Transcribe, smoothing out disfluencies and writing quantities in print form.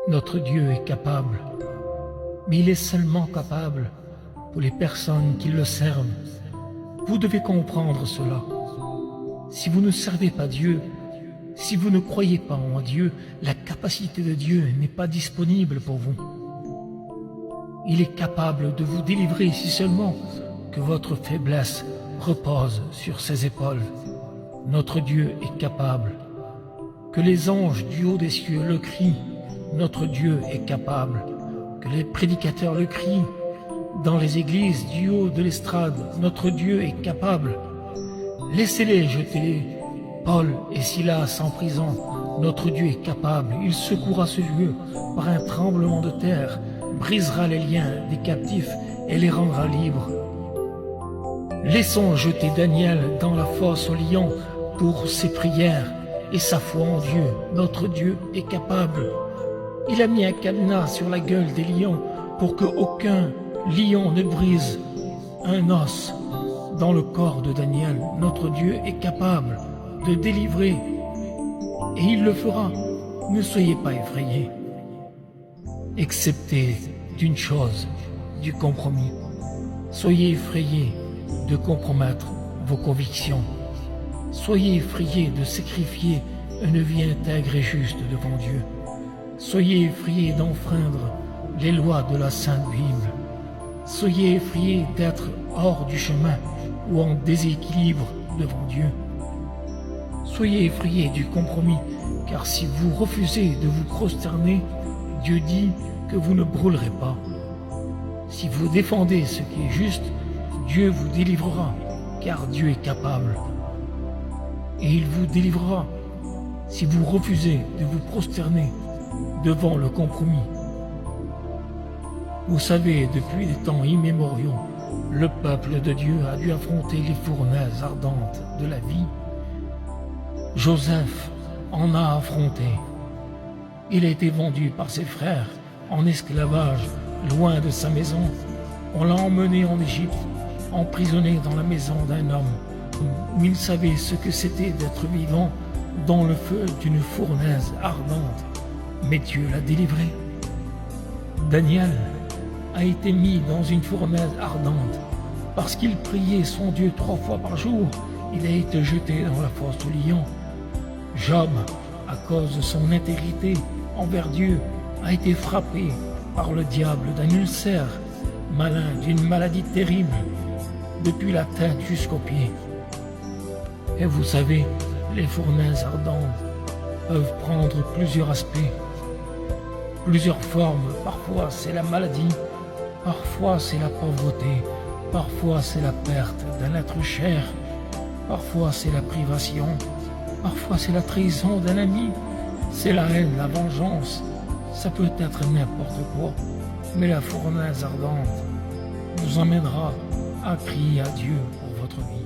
Notre Dieu est capable, mais il est seulement capable pour les personnes qui le servent. Vous devez comprendre cela. Si vous ne servez pas Dieu, si vous ne croyez pas en Dieu, la capacité de Dieu n'est pas disponible pour vous. Il est capable de vous délivrer si seulement que votre faiblesse repose sur ses épaules. Notre Dieu est capable. Que les anges du haut des cieux le crient, notre Dieu est capable. Que les prédicateurs le crient, dans les églises du haut de l'estrade, notre Dieu est capable. Laissez-les, jetez-les. Paul et Silas en prison, notre Dieu est capable. Il secourra ce lieu par un tremblement de terre, brisera les liens des captifs et les rendra libres. Laissons jeter Daniel dans la fosse aux lions pour ses prières et sa foi en Dieu. Notre Dieu est capable. Il a mis un cadenas sur la gueule des lions pour qu'aucun lion ne brise un os dans le corps de Daniel. Notre Dieu est capable de délivrer et il le fera. Ne soyez pas effrayés. Excepté d'une chose, du compromis. Soyez effrayés de compromettre vos convictions. Soyez effrayés de sacrifier une vie intègre et juste devant Dieu. Soyez effrayés d'enfreindre les lois de la Sainte Bible. Soyez effrayés d'être hors du chemin ou en déséquilibre devant Dieu. Soyez effrayés du compromis, car si vous refusez de vous prosterner, Dieu dit que vous ne brûlerez pas. Si vous défendez ce qui est juste, Dieu vous délivrera, car Dieu est capable. Et il vous délivrera si vous refusez de vous prosterner devant le compromis. Vous savez, depuis des temps immémoriaux, le peuple de Dieu a dû affronter les fournaises ardentes de la vie. Joseph en a affronté. Il a été vendu par ses frères en esclavage, loin de sa maison. On l'a emmené en Égypte, emprisonné dans la maison d'un homme, où il savait ce que c'était d'être vivant dans le feu d'une fournaise ardente. Mais Dieu l'a délivré. Daniel a été mis dans une fournaise ardente. Parce qu'il priait son Dieu 3 fois par jour, il a été jeté dans la fosse aux lions. Job, à cause de son intégrité envers Dieu, a été frappé par le diable d'un ulcère malin, d'une maladie terrible, depuis la tête jusqu'aux pieds. Et vous savez, les fournaises ardentes peuvent prendre plusieurs aspects, plusieurs formes. Parfois c'est la maladie, parfois c'est la pauvreté, parfois c'est la perte d'un être cher, parfois c'est la privation, parfois c'est la trahison d'un ami, c'est la haine, la vengeance. Ça peut être n'importe quoi, mais la fournaise ardente vous emmènera à crier à Dieu pour votre vie.